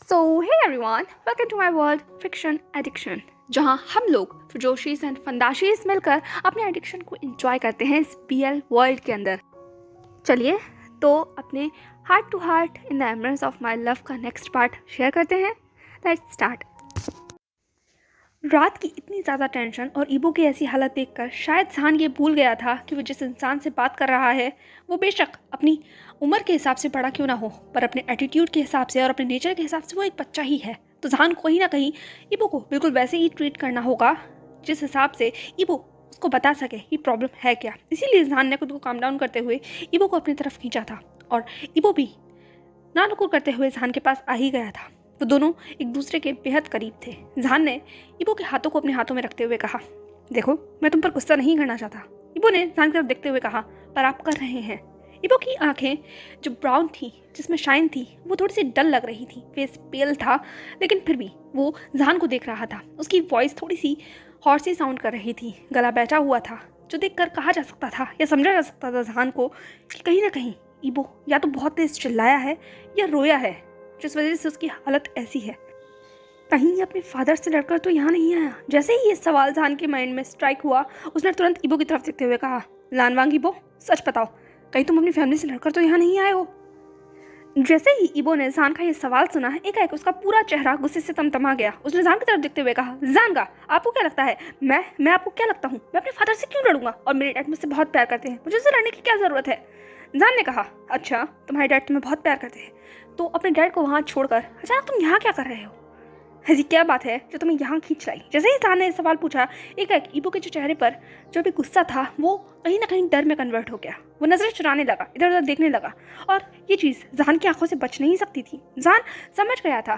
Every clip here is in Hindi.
So hey everyone, welcome to my world fiction addiction, जहां हम लोग फिजोशीज एंड फंदाशीज मिलकर अपने एडिक्शन को एंजॉय करते हैं इस बीएल वर्ल्ड के अंदर। चलिए तो अपने heart to heart in the embrace of my love का नेक्स्ट पार्ट शेयर करते हैं। Let's start. रात की इतनी ज़्यादा टेंशन और ईबो की ऐसी हालत देखकर शायद जहान ये भूल गया था कि वो जिस इंसान से बात कर रहा है वो बेशक अपनी उम्र के हिसाब से बड़ा क्यों ना हो, पर अपने एटीट्यूड के हिसाब से और अपने नेचर के हिसाब से वो एक बच्चा ही है। तो जहान को कहीं ना कहीं ईबो को बिल्कुल वैसे ही ट्रीट करना होगा जिस हिसाब से ईबो उसको बता सके कि प्रॉब्लम है क्या। इसीलिए जहान ने खुद को काम डाउन करते हुए ईबो को अपनी तरफ खींचा था और ईबो भी ना नुकुर करते हुए जहान के पास आ ही गया था। वो दोनों एक दूसरे के बेहद करीब थे। जहान ने ईबो के हाथों को अपने हाथों में रखते हुए कहा, देखो मैं तुम पर गुस्सा नहीं करना चाहता। ईबो ने जहान की तरफ देखते हुए कहा, पर आप कर रहे हैं। ईबो की आंखें जो ब्राउन थी, जिसमें शाइन थी, वो थोड़ी सी डल लग रही थी। फेस पेल था लेकिन फिर भी वो जहान को देख रहा था। उसकी वॉइस थोड़ी सी हॉर्सी साउंड कर रही थी, गला बैठा हुआ था, जो देखकर कहा जा सकता था या समझा जा सकता था जहान को कि कहीं ना कहीं ईबो या तो बहुत तेज चिल्लाया है या रोया है, जिस वजह से उसकी हालत ऐसी है। कहीं ये अपने फादर से लड़कर तो यहाँ नहीं आया। जैसे ही ये सवाल जहान के माइंड में स्ट्राइक हुआ, उसने तुरंत ईबो की तरफ देखते हुए कहा, लानवांग ईबो, सच बताओ, कहीं तुम अपनी फैमिली से लड़कर तो यहाँ नहीं आए हो? जैसे ही ईबो ने जहान का ये सवाल सुना, एकाएक उसका पूरा चेहरा गुस्से से तमतमा गया। उसने जहान की तरफ देखते हुए कहा, जानगा, आपको क्या लगता है मैं आपको क्या लगता हूँ? मैं अपने फादर से क्यों लड़ूंगा? और मेरे डैड मुझसे बहुत प्यार करते हैं, मुझे उससे लड़ने की क्या जरूरत है? जान ने कहा, अच्छा तुम्हारे डैड तुम्हें बहुत प्यार करते हैं, तो अपने डैड को वहाँ छोड़कर अचानक तुम यहाँ क्या कर रहे हो? ऐसी क्या बात है जो तुम्हें यहाँ खींच लाई? जैसे ही जान ने सवाल पूछा, एक ईबो के जो चेहरे पर जो भी गुस्सा था वो कहीं ना कहीं डर में कन्वर्ट हो गया। वो नजरें चुराने लगा, इधर उधर देखने लगा, और ये चीज़ जान की आंखों से बच नहीं सकती थी। जान समझ गया था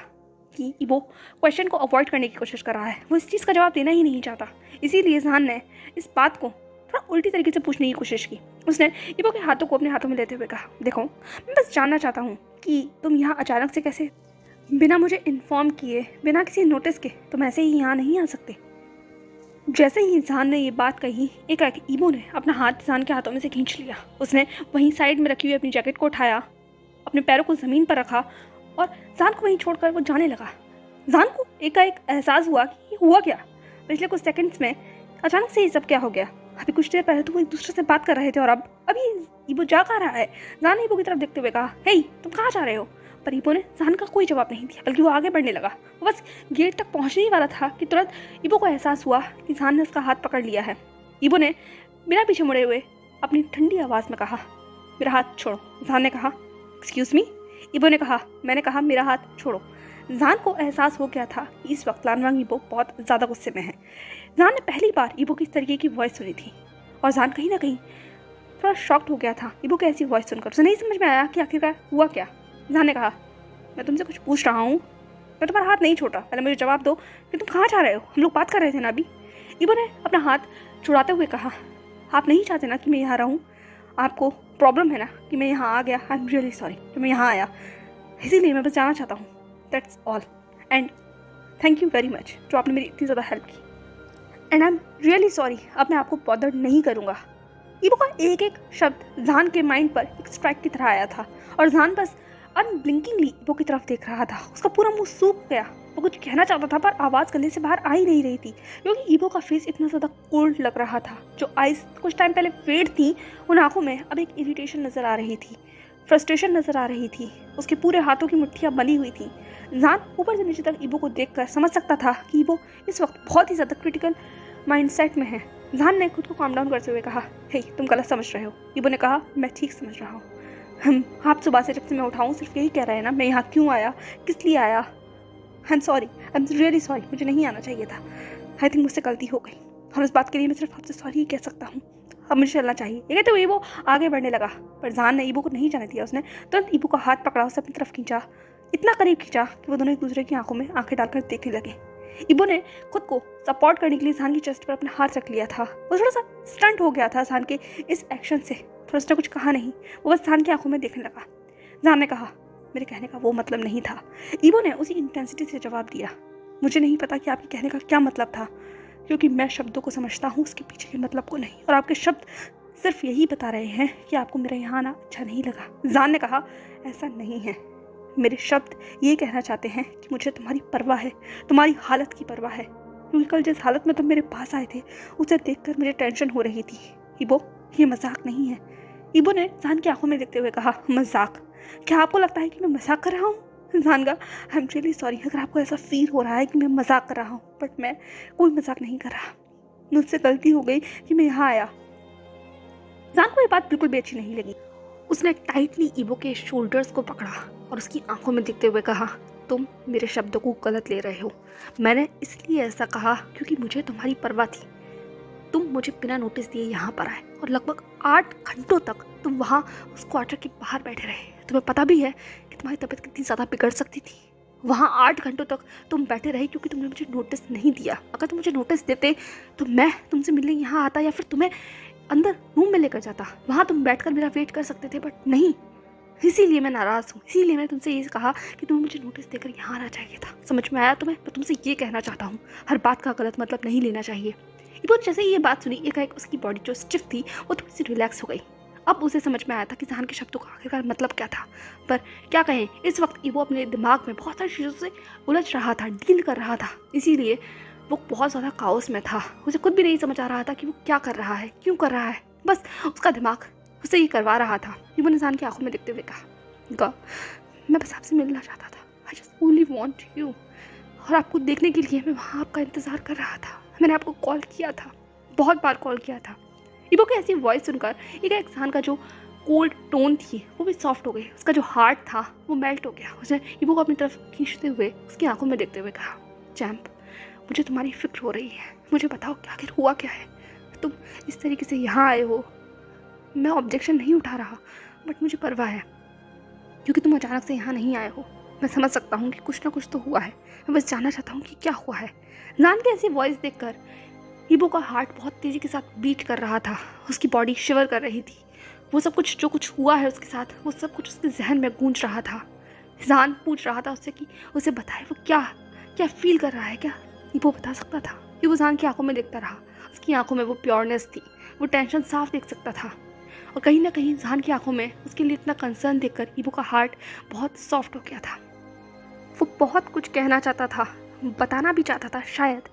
कि ईबो क्वेश्चन को अवॉइड करने की कोशिश कर रहा है, वो इस चीज़ का जवाब देना ही नहीं चाहता। इसीलिए जान ने इस बात को थोड़ा उल्टी तरीके से पूछने की कोशिश की। उसने ईबो के हाथों को अपने हाथों में लेते हुए कहा, देखो मैं बस जानना चाहता हूँ कि तुम यहाँ अचानक से कैसे, बिना मुझे इन्फॉर्म किए, बिना किसी नोटिस के तुम ऐसे ही यहाँ नहीं आ सकते। जैसे ही जान ने ये बात कही, एक ईबो ने अपना हाथ जान के हाथों में से खींच लिया। उसने वहीं साइड में रखी हुई अपनी जैकेट को उठाया, अपने पैरों को ज़मीन पर रखा और जान को वहीं छोड़कर वो जाने लगा। जान को एकाएक एहसास हुआ कि हुआ क्या। पिछले कुछ सेकंड्स में अचानक से ये सब क्या हो गया? अभी कुछ देर पहले तो वो एक दूसरे से बात कर रहे थे और अब अभी ईबो जा कहाँ रहा है? जान ने ईबो की तरफ देखते हुए कहा, हे तुम कहाँ जा रहे हो? पर ईबो ने जान का कोई जवाब नहीं दिया, बल्कि वो आगे बढ़ने लगा। वो बस गेट तक पहुंचने ही वाला था कि तुरंत ईबो को एहसास हुआ कि जान ने उसका हाथ पकड़ लिया है। ईबो ने बिना पीछे मुड़े हुए अपनी ठंडी आवाज़ में कहा, मेरा हाथ छोड़ो। जान ने कहा, एक्सक्यूज़ मी? ईबो ने कहा, मैंने कहा मेरा हाथ छोड़ो। जान को एहसास हो गया था कि इस वक्त लानवांग ईबो बहुत ज़्यादा गुस्से में है। जान ने पहली बार ईबो की इस तरीके की वॉइस सुनी थी और जान कहीं ना कहीं थोड़ा शॉक्ड हो गया था ईबो की ऐसी वॉइस सुनकर। उसे नहीं समझ में आया कि आखिरकार हुआ क्या। जान ने कहा, मैं तुमसे कुछ पूछ रहा हूँ, मैं तुम्हारा हाथ नहीं छोड़ा, पहले मुझे जवाब दो कि तुम कहाँ जा रहे हो? हम लोग बात कर रहे थे ना अभी। ईबो ने अपना हाथ छुड़ाते हुए कहा, आप नहीं चाहते ना कि मैं यहाँ रहूँ? आपको प्रॉब्लम है ना कि मैं यहाँ आ गया? आई एम रियली सॉरी कि मैं यहाँ आया, इसीलिए मैं बस जाना चाहता हूँ, that's all. And thank you very much जो आपने मेरी इतनी ज़्यादा हेल्प की। And I am really sorry, अब मैं आपको बॉदर नहीं करूँगा। ईबो का एक एक शब्द जान के माइंड पर एक स्ट्राइक की तरह आया था और जान बस अनब्लिंकिंगली ईबो की तरफ देख रहा था। उसका पूरा मुंह सूख गया। वो कुछ कहना चाहता था पर आवाज़ गले से बाहर आ ही नहीं रही थी, क्योंकि ईबो का फेस इतना ज़्यादा कोल्ड लग रहा था। जो आइज कुछ टाइम पहले फेड थी, उन आंखों में अब एक इरिटेशन नज़र आ रही थी, फ्रस्ट्रेशन नज़र आ रही थी। उसके पूरे हाथों की मुट्ठियाँ बनी हुई थी। जान ऊपर से नीचे तक ईबो को देखकर समझ सकता था कि ईबो इस वक्त बहुत ही ज़्यादा क्रिटिकल माइंडसेट में है। जान ने खुद को काम डाउन करते हुए कहा, हे तुम गलत समझ रहे हो। ईबो ने कहा, मैं ठीक समझ रहा हूँ। आप सुबह से जब से मैं उठाऊँ सिर्फ यही कह रहे हैं ना, मैं यहाँ क्यों आया, किस लिए आया? आई am sorry, I am really sorry, मुझे नहीं आना चाहिए था। आई थिंक मुझसे गलती हो गई और इस बात के लिए मैं सिर्फ आपसे सॉरी ही कह सकता हूँ। अब मुझे चलना चाहिए। ये कहते हुए ईबो आगे बढ़ने लगा, पर जान ने ईबो को नहीं जाने दिया। उसने तुरंत ईबो का हाथ पकड़ा, उसे अपनी तरफ खींचा, इतना करीब खींचा कि वो दोनों एक दूसरे की आंखों में आंखें डालकर देखने लगे। ईबो ने खुद को सपोर्ट करने के लिए जान की चेस्ट पर अपना हाथ रख लिया था। वो थोड़ा सा स्टंट हो गया था जान के इस एक्शन से, पर उसने कुछ कहा नहीं। वो बस जान की आंखों में देखने लगा। जान ने कहा, मेरे कहने का वो मतलब नहीं था। ईबो ने उसी इंटेंसिटी से जवाब दिया, मुझे नहीं पता कि आपके कहने का क्या मतलब था, क्योंकि मैं शब्दों को समझता हूँ, उसके पीछे के मतलब को नहीं, और आपके शब्द सिर्फ यही बता रहे हैं कि आपको मेरा यहाँ आना अच्छा नहीं लगा। जान ने कहा, ऐसा नहीं है, मेरे शब्द ये कहना चाहते हैं कि मुझे तुम्हारी परवाह है, तुम्हारी हालत की परवाह है, क्योंकि कल जिस हालत में तुम मेरे पास आए थे उसे देखकर मुझे टेंशन हो रही थी। इबो, ये मजाक नहीं है। इबो ने जान की आंखों में देखते हुए कहा, मजाक? क्या आपको लगता है कि मैं मजाक कर रहा हूँ? जान का, आई एम रियली सॉरी अगर आपको ऐसा फील हो रहा है कि मैं मजाक कर रहा हूँ, बट मैं कोई मजाक नहीं कर रहा। मुझसे गलती हो गई कि मैं यहाँ आया। जान को ये बात बिल्कुल भी अच्छी नहीं लगी। उसने टाइटली इबो के शोल्डर्स को पकड़ा और उसकी आंखों में देखते हुए कहा, तुम मेरे शब्दों को गलत ले रहे हो। मैंने इसलिए ऐसा कहा क्योंकि मुझे तुम्हारी परवाह थी। तुम मुझे बिना नोटिस दिए यहाँ पर आए और लगभग 8 घंटों तक तुम वहाँ उस क्वार्टर के बाहर बैठे रहे। तुम्हें पता भी है कि तुम्हारी तबीयत कितनी ज़्यादा बिगड़ सकती थी। वहाँ 8 घंटों तक तुम बैठे रहे क्योंकि तुमने मुझे नोटिस नहीं दिया। अगर तुम मुझे नोटिस देते तो मैं तुमसे मिलने यहाँ आता या फिर तुम्हें अंदर रूम में लेकर जाता। वहाँ तुम बैठकर मेरा वेट कर सकते थे, बट नहीं। इसीलिए मैं नाराज़ हूँ। इसीलिए मैंने तुमसे ये कहा कि तुम्हें मुझे नोटिस देकर यहाँ आना चाहिए था। समझ में आया तुम्हें? मैं तुमसे ये कहना चाहता हूँ, हर बात का गलत मतलब नहीं लेना चाहिए। इबो जैसे ही ये बात सुनी, एकाएक उसकी बॉडी जो स्टिफ थी वो थोड़ी सी रिलैक्स हो गई। अब उसे समझ में आया था कि जहान के शब्दों का आखिरकार मतलब क्या था। पर क्या कहें, इस वक्त इबो अपने दिमाग में बहुत सारी चीज़ों से उलझ रहा था, डील कर रहा था। इसीलिए वो बहुत ज़्यादा काओस में था। उसे खुद भी नहीं समझ आ रहा था कि वो क्या कर रहा है, क्यों कर रहा है। बस उसका दिमाग उसे ये करवा रहा था। इबो ने जान की आंखों में देखते हुए कहा, मैं बस आपसे मिलना चाहता था। I just only want you. और आपको देखने के लिए मैं वहाँ आपका इंतज़ार कर रहा था। मैंने आपको कॉल किया था, बहुत बार कॉल किया था। इबो की ऐसी वॉइस सुनकर एक इंसान का जो कोल्ड टोन थी वो भी सॉफ्ट हो गई। उसका जो हार्ट था वो मेल्ट हो गया। उसने इबो को अपनी तरफ खींचते हुए उसकी आंखों में देखते हुए कहा, चैंप, मुझे तुम्हारी फिक्र हो रही है। मुझे बताओ कि आखिर हुआ क्या है। तुम इस तरीके से यहाँ आए हो। मैं ऑब्जेक्शन नहीं उठा रहा, बट मुझे परवाह है क्योंकि तुम अचानक से यहाँ नहीं आए हो। मैं समझ सकता हूँ कि कुछ ना कुछ तो हुआ है। मैं बस जानना चाहता हूँ कि क्या हुआ है। जान की ऐसी वॉइस देखकर इबो का हार्ट बहुत तेज़ी के साथ बीट कर रहा था। उसकी बॉडी शिवर कर रही थी। वो सब कुछ जो कुछ हुआ है उसके साथ, वो सब कुछ उसके जहन में गूंज रहा था। जान पूछ रहा था उससे कि उसे बताए वो क्या क्या फील कर रहा है। क्या इबो बता सकता था? इबो जान की आंखों में देखता रहा। उसकी आंखों में वो प्योरनेस थी, वो टेंशन साफ देख सकता था। और कहीं ना कहीं जान की आंखों में उसके लिए इतना कंसर्न देखकर इबो का हार्ट बहुत सॉफ्ट हो गया था। वो बहुत कुछ कहना चाहता था, बताना भी चाहता था शायद,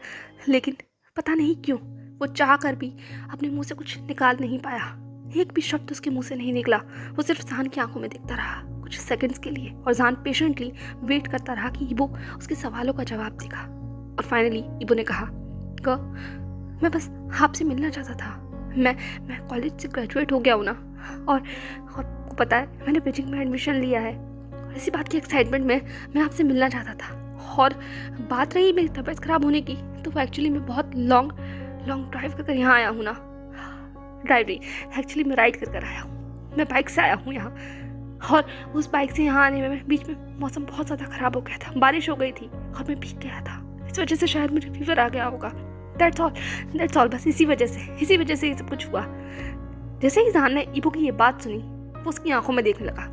लेकिन पता नहीं क्यों वो चाह कर भी अपने मुंह से कुछ निकाल नहीं पाया। एक भी शब्द उसके मुंह से नहीं निकला। वो सिर्फ जान की आंखों में देखता रहा कुछ सेकंड्स के लिए, और जान पेशेंटली वेट करता रहा कि इबो उसके सवालों का जवाब देगा। और फाइनली इबो ने कहा, मैं बस आपसे मिलना चाहता था। मैं कॉलेज से ग्रेजुएट हो गया हूँ ना, और आपको पता है मैंने बीजिंग में एडमिशन लिया है। और इसी बात की एक्साइटमेंट में मैं आपसे मिलना चाहता था। और बात रही मेरी तबीयत ख़राब होने की, तो एक्चुअली मैं बहुत लॉन्ग ड्राइव कर यहाँ आया हूँ ना। ड्राइवरी एक्चुअली मैं राइड कर आया हूँ। मैं बाइक से आया हूँ यहाँ, और उस बाइक से यहाँ आने में बीच में मौसम बहुत ज़्यादा ख़राब हो गया था। बारिश हो गई थी और मैं भीग गया था। इस वजह से शायद मुझे फीवर आ गया होगा। That's all. बस इसी वजह से ये सब कुछ हुआ। जैसे ही जान ने इबो की ये बात सुनी, वो उसकी आंखों में देखने लगा।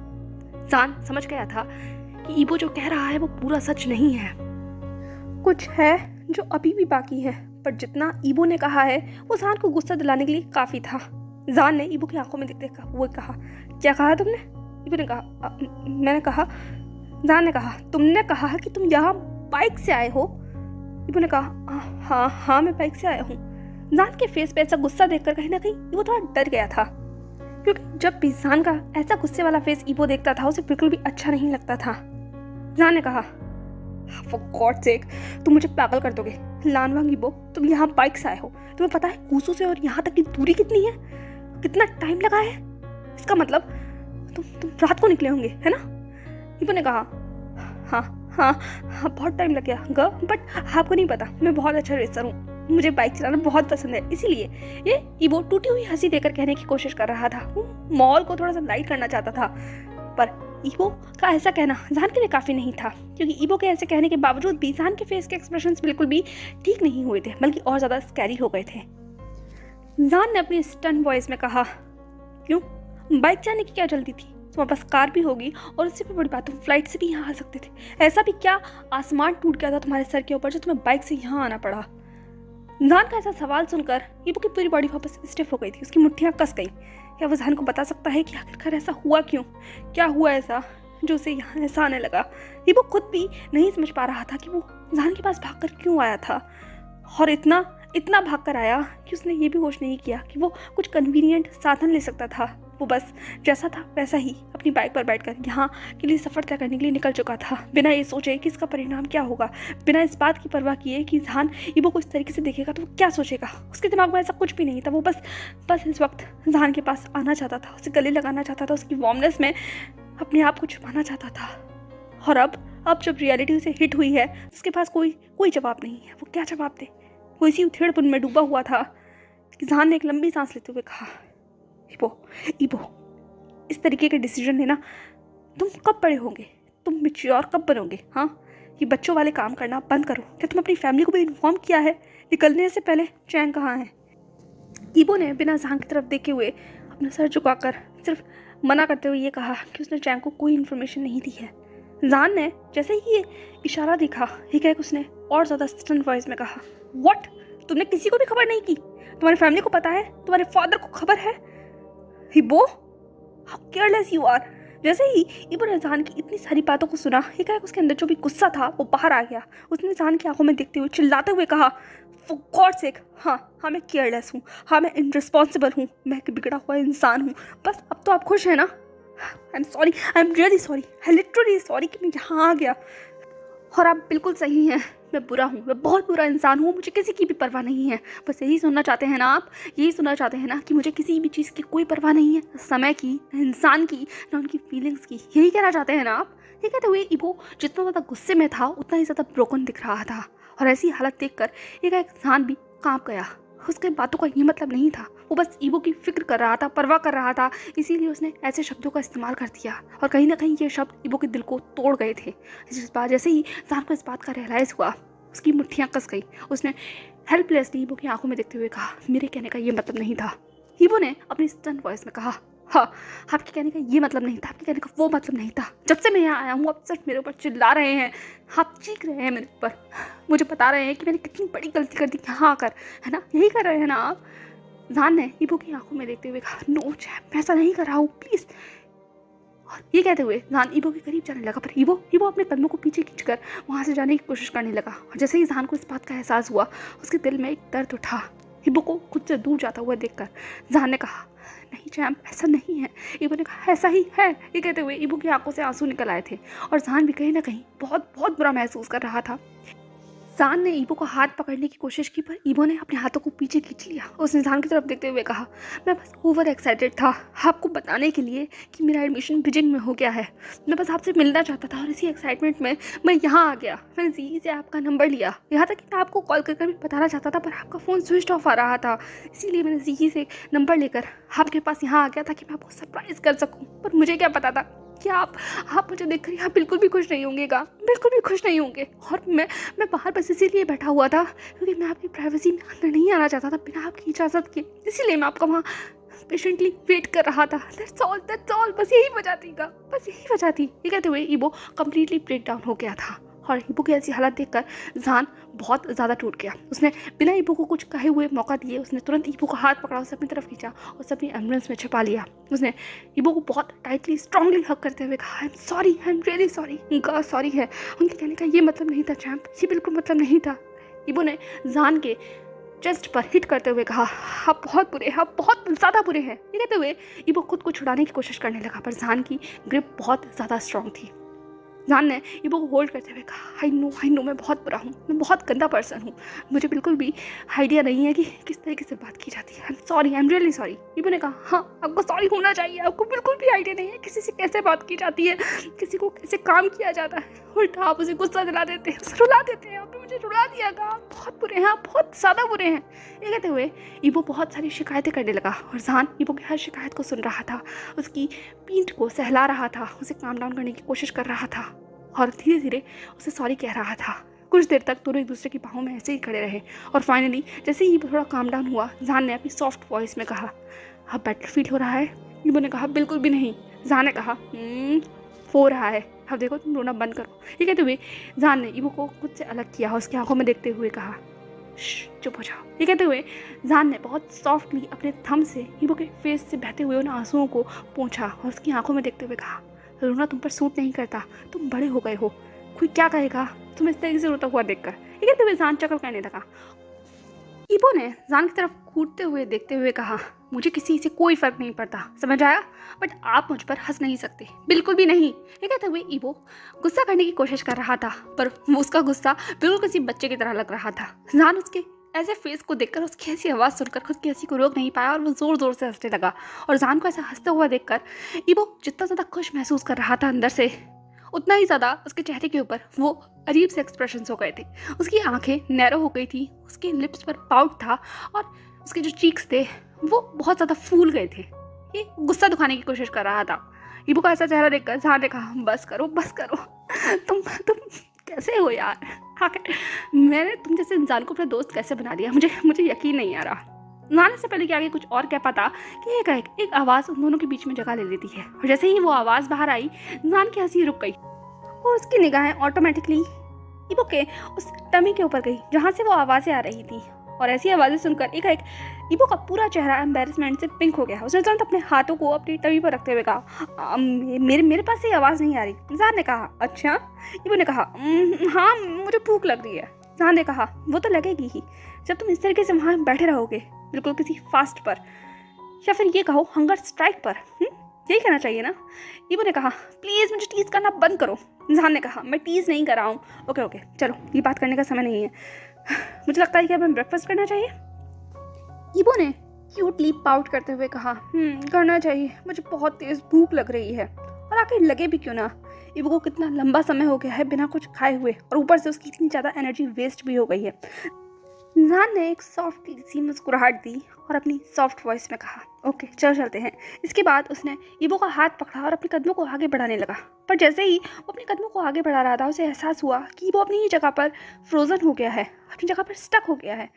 जान समझ गया था कि इबो जो कह रहा है वो पूरा सच नहीं है। कुछ है जो अभी भी बाकी है, पर जितना इबो ने कहा है वो जान को गुस्सा दिलाने के लिए काफ़ी था। जान ने इबो की आंखों में देखते वो कहा, क्या कहा तुमने? इबो ने कहा, मैंने कहा। जान ने कहा, तुमने कहा कि तुम यहाँ बाइक से आए हो? इबो ने कहा, हाँ मैं बाइक से आया हूँ। जान के फेस पे ऐसा गुस्सा देखकर कहीं ना कहीं इबो थोड़ा डर गया था, क्योंकि जब भी जान का ऐसा गुस्से वाला फेस इबो देखता था उसे बिल्कुल भी अच्छा नहीं लगता था। जान ने कहा, फॉर गॉड सेक, तुम मुझे पागल कर दोगे। लानवांग इबो, तुम यहाँ बाइक से आए हो। तुम्हें पता है कूसू से और यहाँ तक की दूरी कितनी है? कितना टाइम लगा है? इसका मतलब तुम रात को निकले होंगे, है ना? इबो ने कहा, हाँ बहुत टाइम लग गया बट आपको नहीं पता, मैं बहुत अच्छा रेसर हूँ। मुझे बाइक चलाना बहुत पसंद है। इसीलिए ये इबो टूटी हुई हंसी देकर कहने की कोशिश कर रहा था। मॉल को थोड़ा सा लाइट करना चाहता था, पर इबो का ऐसा कहना जान के लिए काफ़ी नहीं था, क्योंकि इबो के ऐसे कहने के बावजूद भी जान के फेस के एक्सप्रेशंस बिल्कुल भी ठीक नहीं हुए थे, बल्कि और ज़्यादा स्कैरी हो गए थे। जान ने अपनी स्टन वॉइस में कहा, क्यों? बाइक जाने की क्या जल्दी थी? तुम्हारे पास कार भी होगी, और उससे भी बड़ी बात, तुम फ्लाइट से भी यहाँ आ सकते थे। ऐसा भी क्या आसमान टूट गया था तुम्हारे सर के ऊपर जो तुम्हें बाइक से यहाँ आना पड़ा? जान का ऐसा सवाल सुनकर इबो की पूरी बॉडी वापस स्टिफ हो गई थी। उसकी मुट्ठियाँ कस गई। क्या वो जान को बता सकता है कि आखिरकार ऐसा हुआ क्यों? क्या हुआ ऐसा जो उसे यहाँ ऐसा आने लगा। ईबो खुद भी नहीं समझ पा रहा था कि वो जहान के पास भागकर क्यों आया था, और इतना इतना भाग कर आया कि उसने ये भी होश नहीं किया कि वो कुछ कन्वीनियंट साधन ले सकता था। वो बस जैसा था वैसा ही अपनी बाइक पर बैठकर यहाँ के लिए सफ़र तय करने के लिए निकल चुका था, बिना ये सोचे कि इसका परिणाम क्या होगा, बिना इस बात की परवाह किए कि जहान ईबो को इस तरीके से देखेगा तो वो क्या सोचेगा। उसके दिमाग में ऐसा कुछ भी नहीं था। वो बस इस वक्त जहान के पास आना चाहता था, उसे गले लगाना चाहता था, उसकी वार्मनेस में अपने आप को छुपाना चाहता था। और अब जब रियलिटी उसे हिट हुई है, उसके पास कोई जवाब नहीं है। वो क्या जवाब दे? वो इसी उथेड़पुन में डूबा हुआ था कि जहान ने एक लंबी सांस लेते हुए कहा, ईबो, इस तरीके के डिसीजन लेना तुम कब बड़े होंगे? तुम मैच्योर कब बनोगे? हाँ, ये बच्चों वाले काम करना बंद करो। क्या तुम अपनी फैमिली को भी इन्फॉर्म किया है? निकलने से पहले चैन कहाँ है? ईबो ने बिना जहान की तरफ देखे हुए अपना सर झुकाकर सिर्फ मना करते हुए ये कहा कि उसने चैन को कोई इन्फॉर्मेशन नहीं दी है। जहान ने जैसे ही ये इशारा देखा, ये कह उसने और ज़्यादा स्टन वॉइस में कहा, व्हाट? तुमने किसी को भी खबर नहीं की? तुम्हारी फैमिली को पता है? तुम्हारे फादर को खबर है? ईबो, हाउ केयरलेस यू आर। जैसे ही ईबो ने जहान की इतनी सारी बातों को सुना, ये कह उसके अंदर जो भी गुस्सा था वो बाहर आ गया। उसने जहान की आंखों में देखते हुए चिल्लाते हुए कहा, फॉर गॉड सेक, हाँ मैं केयरलेस हूँ, हाँ मैं इनरिस्पॉन्सिबल हूँ, मैं एक बिगड़ा हुआ इंसान हूँ। बस अब तो आप खुश हैं ना? आई am sorry, I am really sorry, I literally sorry कि मैं यहाँ आ गया। और आप बिल्कुल सही हैं, मैं बुरा हूँ, मैं बहुत बुरा इंसान हूँ, मुझे किसी की भी परवाह नहीं है। बस यही सुनना चाहते हैं ना आप? यही सुनना चाहते हैं ना कि मुझे किसी भी चीज़ की कोई परवाह नहीं है, समय की, इंसान की, ना उनकी फीलिंग्स की। यही कहना चाहते हैं ना आप? ये कहते हुए ईबो जितना ज़्यादा गुस्से में था उतना ही ज़्यादा ब्रोकन दिख रहा था। और ऐसी हालत देखकर एक इंसान भी कांप गया। उसके बातों का ये मतलब नहीं था, वो बस ईबो की फिक्र कर रहा था, परवाह कर रहा था, इसीलिए उसने ऐसे शब्दों का इस्तेमाल कर दिया। और कहीं ना कहीं ये शब्द ईबो के दिल को तोड़ गए थे। इस बात जैसे ही जहान को इस बात का रियलाइज़ हुआ, उसकी मुट्ठियाँ कस गई। उसने हेल्पलेसली ईबो की आंखों में देखते हुए कहा, मेरे कहने का ये मतलब नहीं था। ईबो ने अपनी स्टन वॉइस में कहा, हाँ, आपके कहने का ये मतलब नहीं था, आपके कहने का वो मतलब नहीं था। जब से मैं यहाँ आया हूँ आप सिर्फ मेरे ऊपर चिल्ला रहे हैं, आप चीख रहे हैं मेरे ऊपर, मुझे बता रहे हैं कि मैंने कितनी बड़ी गलती कर दी यहाँ आकर, है ना? यही कर रहे हैं ना आप? जहान ने ईबो की आंखों में देखते हुए कहा, नो चैप, मैं ऐसा नहीं कर रहा हूँ, प्लीज़। और ये कहते हुए जहान ईबो के करीब जाने लगा, पर ईबो अपने कदमों को पीछे खींचकर वहाँ से जाने की कोशिश करने लगा। और जैसे ही जहान को इस बात का एहसास हुआ, उसके दिल में एक दर्द उठा। ईबो को खुद से दूर जाता हुआ देखकर जहान ने कहा, नहीं चैम्प, ऐसा नहीं है। ईबो ने कहा, ऐसा ही है। ये कहते हुए ईबो की आंखों से आंसू निकल आए थे और जहान भी कहीं ना कहीं बहुत बहुत बुरा महसूस कर रहा था। जहान ने ईबो को हाथ पकड़ने की कोशिश की, पर ईबो ने अपने हाथों को पीछे खींच लिया। उसने जहान की तरफ देखते हुए कहा, मैं बस ओवर एक्साइटेड था आपको बताने के लिए कि मेरा एडमिशन बीजिंग में हो गया है। मैं बस आपसे मिलना चाहता था और इसी एक्साइटमेंट में मैं यहाँ आ गया। मैंने जी से आपका नंबर लिया, यहाँ तक कि मैं आपको कॉल कर भी बताना चाहता था, पर आपका फ़ोन स्विच ऑफ आ रहा था। इसीलिए मैंने जी से नंबर लेकर आपके पास यहाँ आ गया ताकि मैं आपको सरप्राइज़ कर सकूँ। पर मुझे क्या पता था कि आप मुझे देखकर यहाँ बिल्कुल भी खुश नहीं होंगेगा, बिल्कुल भी खुश नहीं होंगे। और मैं बाहर बस इसीलिए बैठा हुआ था क्योंकि मैं आपकी प्राइवेसी में अंदर नहीं आना चाहता था बिना आपकी इजाज़त के। इसीलिए मैं आपका वहाँ पेशेंटली वेट कर रहा था। दैट्स ऑल, बस यही वजह थी। बस यही वजह थी। ये कहते हुए ईबो कम्प्लीटली ब्रेक डाउन हो गया था और ईबो की ऐसी हालत देखकर जहान बहुत ज़्यादा टूट गया। उसने बिना ईबो को कुछ कहे हुए मौका दिए, उसने तुरंत ईबो का हाथ पकड़ा, उसे अपनी तरफ खींचा और उसे अपनी एम्बुलेंस में छिपा लिया। उसने ईबो को बहुत टाइटली स्ट्रांगली हक करते हुए कहा, आई am sorry, I am really sorry. उनका सॉरी है, उनके कहने का ये मतलब नहीं था चैम्प, ये बिल्कुल मतलब नहीं था। ईबो ने जहान के चेस्ट पर हिट करते हुए कहा, आप बहुत बुरे हैं, आप बहुत ज़्यादा बुरे हैं। ये कहते हुए ईबो खुद को छुड़ाने की कोशिश करने लगा, पर जहान की ग्रिप बहुत ज़्यादा स्ट्रांग थी। जहान ने ईबो को होल्ड करते हुए कहा, आई नो मैं बहुत बुरा हूँ, मैं बहुत गंदा पर्सन हूँ, मुझे बिल्कुल भी आइडिया नहीं है कि किस तरीके से बात की जाती है। I am sorry, I am really sorry. ईबो ने कहा, हाँ आपको सॉरी होना चाहिए, आपको बिल्कुल भी आइडिया नहीं है किसी से कैसे बात की जाती है, किसी को कैसे काम किया जाता है। उल्टा आप उसे गुस्सा दिला देते हैं, उसे रुला देते हैं। आपने मुझे रुला दिया, कहा आप बहुत बुरे हैं, आप बहुत ज़्यादा बुरे हैं। ये कहते हुए ईबो बहुत सारी शिकायतें करने लगा और जहान ईबो की हर शिकायत को सुन रहा था, उसकी पीठ को सहला रहा था, उसे काम डाउन करने की कोशिश कर रहा था और धीरे धीरे उसे सॉरी कह रहा था। कुछ देर तक दोनों एक दूसरे की बाहों में ऐसे ही खड़े रहे और फाइनली जैसे ही थोड़ा काम डाउन हुआ, जहान ने अपनी सॉफ्ट वॉइस में कहा, अब बेटर फील हो रहा है? ईबो ने कहा, बिल्कुल भी नहीं। जहान ने कहा, हो रहा है, अब देखो तुम रोना बंद करो। ये कहते हुए जहान ने ईबो को खुद से अलग किया और उसकी आंखों में देखते हुए कहा, चुप हो जाओ। ये कहते हुए जहान ने बहुत सॉफ्टली अपने थंब से ईबो के फेस से बहते हुए उन आंसुओं को पोंछा और उसकी आंखों में देखते हुए कहा, रोना तुम पर सूट नहीं करता, तुम बड़े हो गए हो, कोई क्या कहेगा तुम इस तरीके से रोता हुआ देखकर। ये कहते हुए जान चकल कहने लगा। ईबो ने जान की तरफ घूरते हुए देखते हुए कहा, मुझे किसी से कोई फर्क नहीं पड़ता, समझ आया, बट आप मुझ पर हंस नहीं सकते, बिल्कुल भी नहीं। ये कहते हुए ईबो गुस्सा करने की कोशिश कर रहा था, पर उसका गुस्सा बिल्कुल किसी बच्चे की तरह लग रहा था। जान उसके ऐसे फेस को देखकर, उसकी ऐसी आवाज़ सुनकर खुद की हंसी को रोक नहीं पाया और वो ज़ोर ज़ोर से हंसने लगा। और जान को ऐसा हंसता हुआ देखकर ईबो जितना ज़्यादा खुश महसूस कर रहा था अंदर से, उतना ही ज़्यादा उसके चेहरे के ऊपर वो अजीब से एक्सप्रेशंस हो गए थे। उसकी आंखें नैरो हो गई थी, उसके लिप्स पर पाउट था और उसके जो चीक्स थे वो बहुत ज़्यादा फूल गए थे। ये गुस्सा दिखाने की कोशिश कर रहा था। ईबो का ऐसा चेहरा देखकर जान ने कहा, बस करो बस करो, तुम कैसे हो यार, आखिर मैंने तुम जैसे इंसान को अपना दोस्त कैसे बना दिया, मुझे यकीन नहीं आ रहा। जाने से पहले कि आगे कुछ और कह पाता कि एक आवाज़ उन दोनों के बीच में जगह ले लेती है। और जैसे ही वो आवाज़ बाहर आई, जान की हंसी रुक गई और उसकी निगाहें ऑटोमेटिकली ईबो के उस टमी के ऊपर गई जहाँ से वो आवाज़ें आ रही थी। और ऐसी आवाज़ें सुनकर एक ईबो का पूरा चेहरा एम्बेरसमेंट से पिंक हो गया। उसने तुरंत अपने हाथों को अपनी टमी पर रखते हुए कहा, मेरे पास ये आवाज़ नहीं आ रही। जान ने कहा, अच्छा। ईबो ने कहा, हाँ मुझे भूख लग रही है। जान ने कहा, वो तो लगेगी ही जब तुम इस तरीके से वहाँ बैठे रहोगे, बिल्कुल किसी फास्ट पर, या फिर ये कहो हंगर स्ट्राइक पर। यही कहना चाहिए ना। ईबो ने कहा, प्लीज़ मुझे टीज़ करना बंद करो। जान ने कहा, मैं टीज़ नहीं कर रहा हूँ। ओके चलो, ये बात करने का समय नहीं है, मुझे लगता है कि अब हमें ब्रेकफास्ट करना चाहिए। ईबो ने क्यूटली पाउट करते हुए कहा, करना चाहिए, मुझे बहुत तेज़ भूख लग रही है, और आखिर लगे भी क्यों ना। ईबो को कितना लंबा समय हो गया है बिना कुछ खाए हुए, और ऊपर से उसकी इतनी ज़्यादा एनर्जी वेस्ट भी हो गई है। जान ने एक सॉफ्ट सी मुस्कुराहट दी और अपनी सॉफ्ट वॉइस में कहा, ओके चलो चलते हैं। इसके बाद उसने ईबो का हाथ पकड़ा और अपने कदमों को आगे बढ़ाने लगा। पर जैसे ही वो अपने कदमों को आगे बढ़ा रहा था, उसे एहसास हुआ कि ईबो अपनी ही जगह पर फ्रोजन हो गया है, अपनी जगह पर स्टक हो गया है।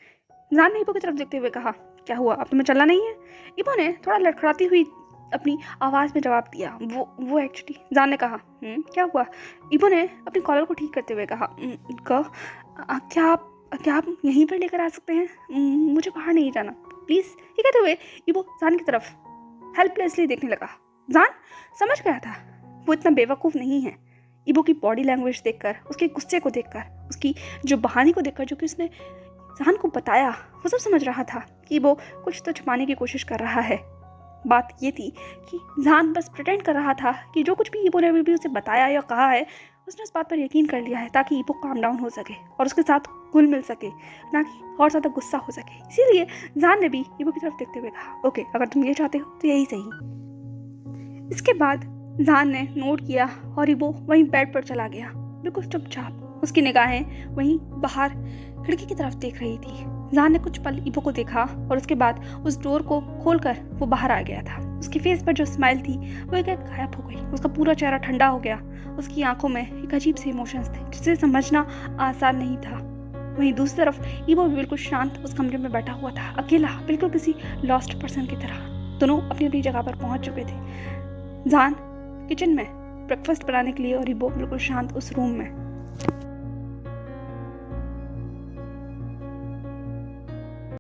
जान ने ईबो की तरफ देखते हुए कहा, क्या हुआ, अब तुम्हें चलना नहीं है? ईबो ने थोड़ा लड़खड़ाती हुई अपनी आवाज़ में जवाब दिया, वो एक्चुअली। जान ने कहा, क्या हुआ? ईबो ने अपनी कॉलर को ठीक करते हुए कहा, क्या आप यहीं पर लेकर आ सकते हैं? मुझे बाहर नहीं जाना प्लीज़। ये कहते हुए ईबो जान की तरफ हेल्पलेसली देखने लगा। जान समझ गया था वो इतना बेवकूफ़ नहीं है। ईबो की बॉडी लैंग्वेज देखकर, उसके गुस्से को देखकर, उसकी जो बहाने को देखकर जो कि उसने जान को बताया, वो सब समझ रहा था कि ईबो कुछ तो छुपाने की कोशिश कर रहा है। बात ये थी कि जान बस प्रिटेंड कर रहा था कि जो कुछ भी ईबो ने अभी भी उसे बताया या कहा है, उसने उस बात पर यकीन कर लिया है ताकि ईबो काम डाउन हो सके और उसके साथ घुल मिल सके, ना कि और ज़्यादा गुस्सा हो सके। इसीलिए जान ने भी ईबो की तरफ देखते हुए कहा, ओके अगर तुम ये चाहते हो तो यही सही। इसके बाद जान ने नोट किया और ईबो वहीं बेड पर चला गया, बिल्कुल चुपचाप। उसकी निगाहें वहीं बाहर खिड़की की तरफ देख रही थी। जान ने कुछ पल ईबो को देखा और उसके बाद उस डोर को खोलकर वो बाहर आ गया था। उसके फेस पर जो स्माइल थी वो एक गायब हो गई। उसका पूरा चेहरा ठंडा हो गया। उसकी आंखों में एक अजीब से इमोशंस थे जिसे समझना आसान नहीं था। वहीं दूसरी तरफ ईबो भी बिल्कुल शांत उस कमरे में बैठा हुआ था, अकेला, बिल्कुल किसी लॉस्ट पर्सन की तरह। दोनों अपनी अपनी जगह पर पहुंच चुके थे। जान किचन में ब्रेकफास्ट बनाने के लिए और ईबो बिल्कुल शांत उस रूम में।